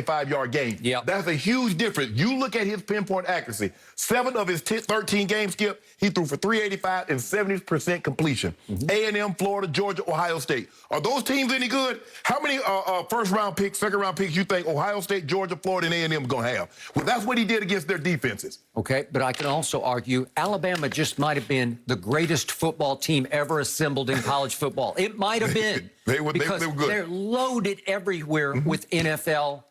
25-yard game. Yep. That's a huge difference. You look at his pinpoint accuracy. 7 of his 13 games, Skip, he threw for 385 and 70% completion. A&M, Florida, Georgia, Ohio State. Are those teams any good? How many first-round picks, second-round picks you think Ohio State, Georgia, Florida, and A&M are going to have? Well, that's what he did against their defenses. Okay, but I can also argue Alabama just might have been the greatest football team ever assembled in college football. It might have been. They were good. They're loaded everywhere with NFL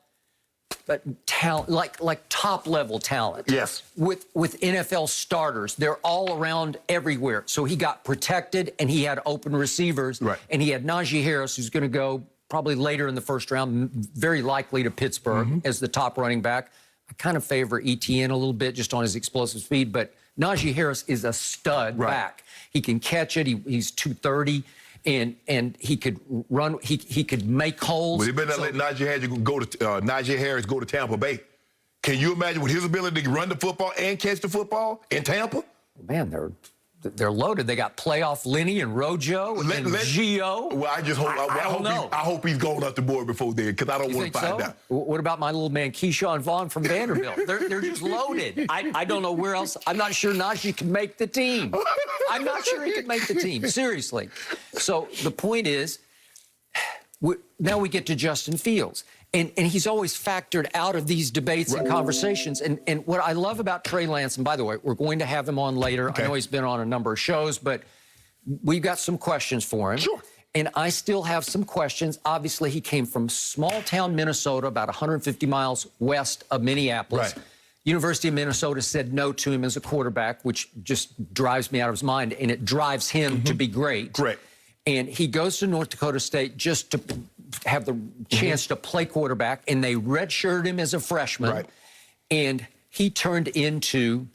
talent, like top-level talent. Yes. With NFL starters. They're all around everywhere. So he got protected, and he had open receivers. Right. And he had Najee Harris, who's going to go probably later in the first round, very likely to Pittsburgh as the top running back. I kind of favor ETN a little bit just on his explosive speed, but Najee Harris is a stud back. He can catch it. He's 230, and he could run. He could make holes. Well, they better not let Najee Harris go to Tampa Bay. Can you imagine with his ability to run the football and catch the football in Tampa? Man, they're loaded. They got playoff Lenny and Rojo and Gio. Well, I just hope I hope he's going up the board before then, because I don't want to find out. What about my little man Keyshawn Vaughn from Vanderbilt? They're just loaded. I don't know where else. I'm not sure Najee can make the team. I'm not sure he could make the team. Seriously. So the point is, now we get to Justin Fields. And he's always factored out of these debates and conversations. And what I love about Trey Lance, and by the way, we're going to have him on later. I know he's been on a number of shows, but we've got some questions for him. Sure. And I still have some questions. Obviously, he came from small-town Minnesota, about 150 miles west of Minneapolis. Right. University of Minnesota said no to him as a quarterback, which just drives me out of his mind, and it drives him to be great. Correct. And he goes to North Dakota State just to have the chance to play quarterback, and they redshirted him as a freshman. Right. And he turned into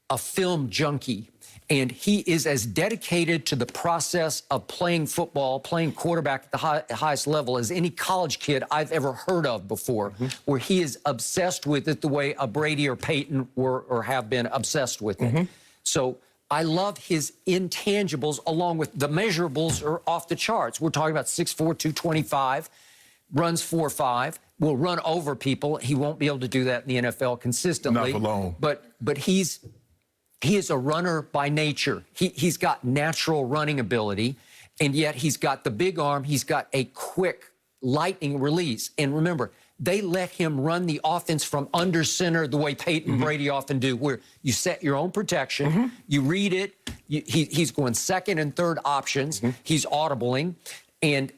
a film junkie. And he is as dedicated to the process of playing football, playing quarterback at the highest level as any college kid I've ever heard of before, where he is obsessed with it the way a Brady or Peyton were or have been obsessed with it. So I love his intangibles, along with the measurables are off the charts. We're talking about 6'4", 225, runs 4.5, will run over people. He won't be able to do that in the NFL consistently. Not for long. But he is a runner by nature. He's got natural running ability, and yet he's got the big arm. He's got a quick lightning release. And remember, they let him run the offense from under center the way Peyton and Brady often do, where you set your own protection, you read it, he's going second and third options, he's audibling, and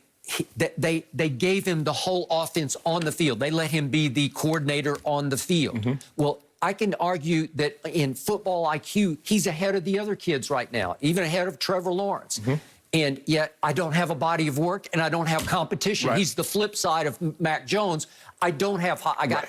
they gave him the whole offense on the field. They let him be the coordinator on the field. Well, I can argue that in football IQ, he's ahead of the other kids right now, even ahead of Trevor Lawrence. And yet I don't have a body of work, and I don't have competition. He's the flip side of Mac Jones. I got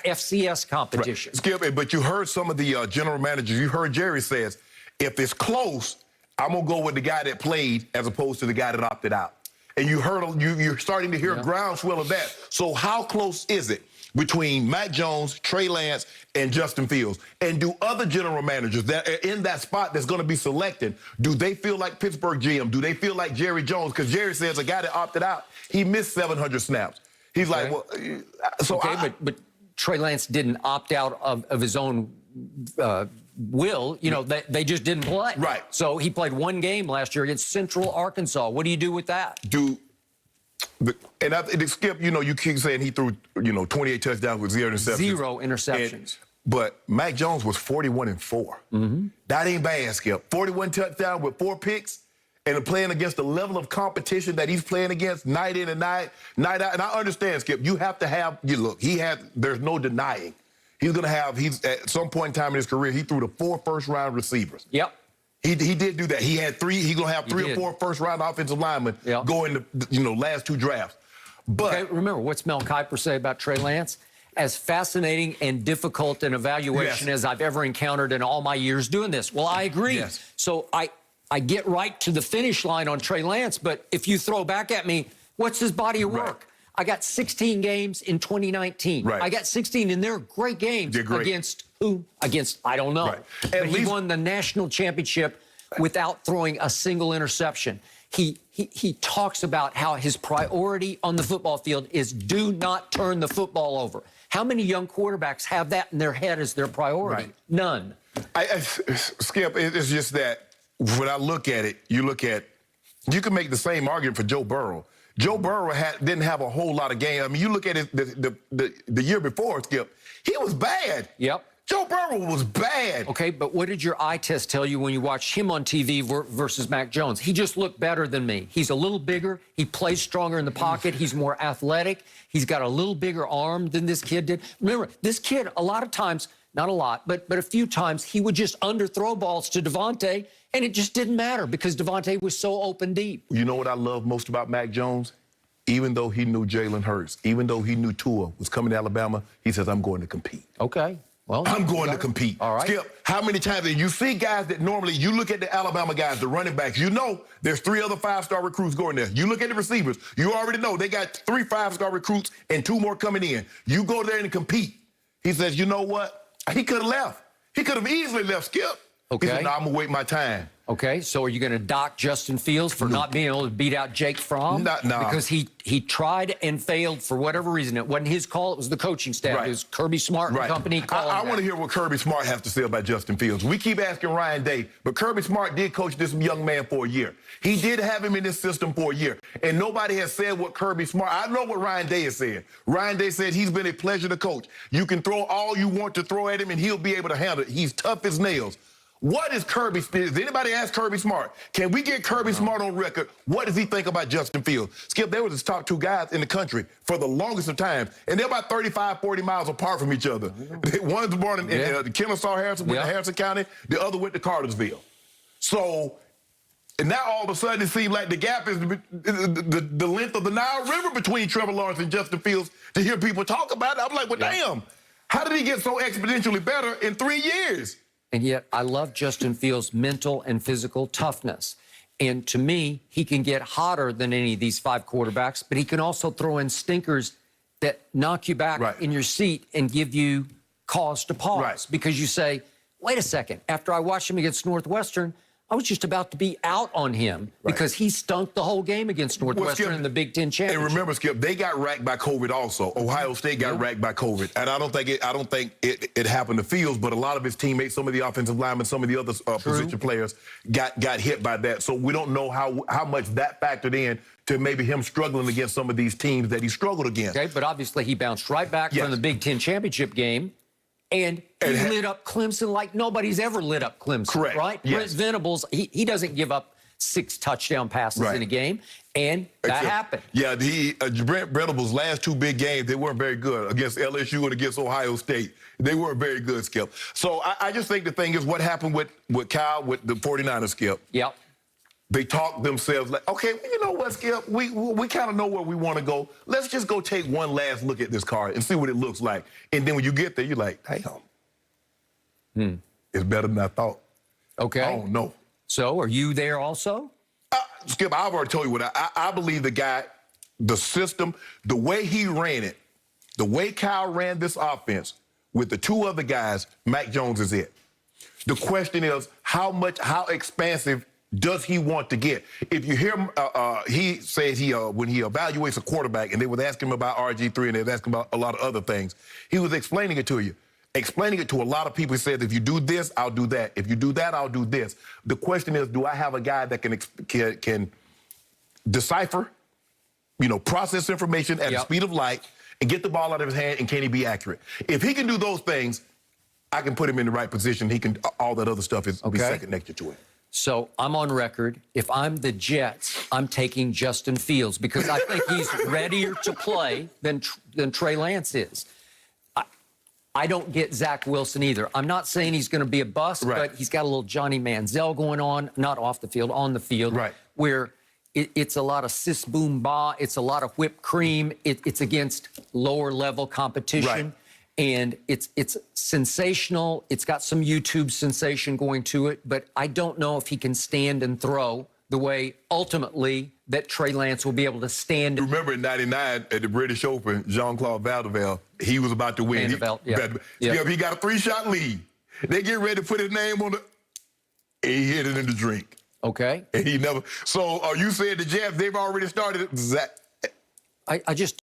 FCS competition. Skip, but you heard some of the general managers. You heard Jerry says, if it's close, I'm going to go with the guy that played as opposed to the guy that opted out. And you're starting to hear a groundswell of that. So how close is it between Mac Jones, Trey Lance, and Justin Fields? And do other general managers that are in that spot that's going to be selected, do they feel like Pittsburgh GM? Do they feel like Jerry Jones? Because Jerry says a guy that opted out, he missed 700 snaps. He's like, well, so but Trey Lance didn't opt out of his own will. You know, they just didn't play. Right. So he played one game last year against Central Arkansas. What do you do with that? Skip, you know, you keep saying he threw, 28 touchdowns with 0 interceptions. 0 interceptions. But Mac Jones was 41-4. That ain't bad, Skip. 41 touchdowns with 4 picks, and playing against the level of competition that he's playing against night in and night out. And I understand, Skip, you have to have, there's no denying. At some point in time in his career, he threw to 4 first-round receivers. Yep. He did do that. He had 3. He's going to have 3 or 4 first-round offensive linemen going to, last 2 drafts. But okay, remember, what's Mel Kiper say about Trey Lance? As fascinating and difficult an evaluation as I've ever encountered in all my years doing this. Well, I agree. Yes. So I get right to the finish line on Trey Lance, but if you throw back at me, what's his body of work? I got 16 games in 2019. I got 16, and they're great games. Against who? Against, I don't know. But he won the national championship without throwing a single interception. He talks about how his priority on the football field is do not turn the football over. How many young quarterbacks have that in their head as their priority? Right. None. Skip, it's just that when I look at it, you can make the same argument for Joe Burrow. Joe Burrow didn't have a whole lot of game. I mean, you look at it the year before, Skip, he was bad. Yep. Joe Burrow was bad. Okay, but what did your eye test tell you when you watched him on TV versus Mac Jones? He just looked better than me. He's a little bigger. He plays stronger in the pocket. He's more athletic. He's got a little bigger arm than this kid did. Remember, this kid, a lot of times, not a lot, but a few times, he would just underthrow balls to Devontae, and it just didn't matter because Devontae was so open deep. You know what I love most about Mac Jones? Even though he knew Jalen Hurts, even though he knew Tua was coming to Alabama, he says, I'm going to compete. Okay. Well, I'm going to compete. All right. Skip, how many times do you see guys that normally, you look at the Alabama guys, the running backs, you know there's 3 other 5-star recruits going there. You look at the receivers, you already know they got 3 5-star recruits and 2 more coming in. You go there and compete. He says, you know what? He could have left. He could have easily left, Skip. Okay. He said, no, I'm going to wait my time. Okay, so are you going to dock Justin Fields for not being able to beat out Jake Fromm? No. Because he tried and failed for whatever reason. It wasn't his call. It was the coaching staff. Right. It was Kirby Smart and company calling I want to hear what Kirby Smart has to say about Justin Fields. We keep asking Ryan Day, but Kirby Smart did coach this young man for a year. He did have him in this system for a year, and nobody has said what Kirby Smart. I know what Ryan Day has said. Ryan Day said he's been a pleasure to coach. You can throw all you want to throw at him, and he'll be able to handle it. He's tough as nails. What is Kirby? Does anybody ask Kirby Smart? Can we get Kirby Smart on record? What does he think about Justin Fields? Skip, they were the top 2 guys in the country for the longest of times, and they're about 35, 40 miles apart from each other. One's born in Kennesaw, Harrison, went to Harrison County. The other went to Cartersville. So, and now all of a sudden it seems like the gap is the length of the Nile River between Trevor Lawrence and Justin Fields to hear people talk about it. I'm like, well, damn, how did he get so exponentially better in 3 years? And yet I love Justin Fields' mental and physical toughness. And to me, he can get hotter than any of these 5 quarterbacks, but he can also throw in stinkers that knock you back in your seat and give you cause to pause. Because you say, wait a second, after I watched him against Northwestern, I was just about to be out on him because he stunk the whole game against Northwestern in the Big Ten championship. And remember, Skip, they got racked by COVID also. Ohio State got racked by COVID. And I don't think it happened to Fields, but a lot of his teammates, some of the offensive linemen, some of the other position players got hit by that. So we don't know how much that factored in to maybe him struggling against some of these teams that he struggled against. Okay, but obviously he bounced right back from the Big Ten championship game. And he lit up Clemson like nobody's ever lit up Clemson, correct. Right? Yes. Brent Venables, he doesn't give up 6 touchdown passes in a game, and that happened. Yeah, Brent Venables' last 2 big games, they weren't very good against LSU and against Ohio State. They weren't very good, Skip. So I just think the thing is what happened with Kyle, with the 49ers, Skip. Yep. They talk themselves like, okay, you know what, Skip? We kind of know where we want to go. Let's just go take one last look at this card and see what it looks like. And then when you get there, you're like, damn, it's better than I thought. Okay. I don't know. So are you there also? Skip, I've already told you what I believe the guy, the system, the way he ran it, the way Kyle ran this offense with the 2 other guys, Mac Jones is it. The question is how expansive does he want to get? If you hear him, he says when he evaluates a quarterback, and they would ask him about RG3 and they would ask him about a lot of other things, he was explaining it to you. Explaining it to a lot of people. He said, if you do this, I'll do that. If you do that, I'll do this. The question is, do I have a guy that can decipher, process information at the speed of light and get the ball out of his hand, and can he be accurate? If he can do those things, I can put him in the right position. He can, all that other stuff is be second nature to it. So I'm on record. If I'm the Jets, I'm taking Justin Fields because I think he's readier to play than Trey Lance is. I don't get Zach Wilson either. I'm not saying he's going to be a bust, but he's got a little Johnny Manziel going on, not off the field, on the field, where it's a lot of sis boom ba, it's a lot of whipped cream, it's against lower level competition. And it's sensational. It's got some YouTube sensation going to it, but I don't know if he can stand and throw the way ultimately that Trey Lance will be able to stand. Remember in '99 at the British Open, Jean-Claude Vandervelde, he was about to win. He got a 3-shot lead. They get ready to put his name on the, and he hit it in the drink. Okay. And he never. So you said the Jets, they've already started. I just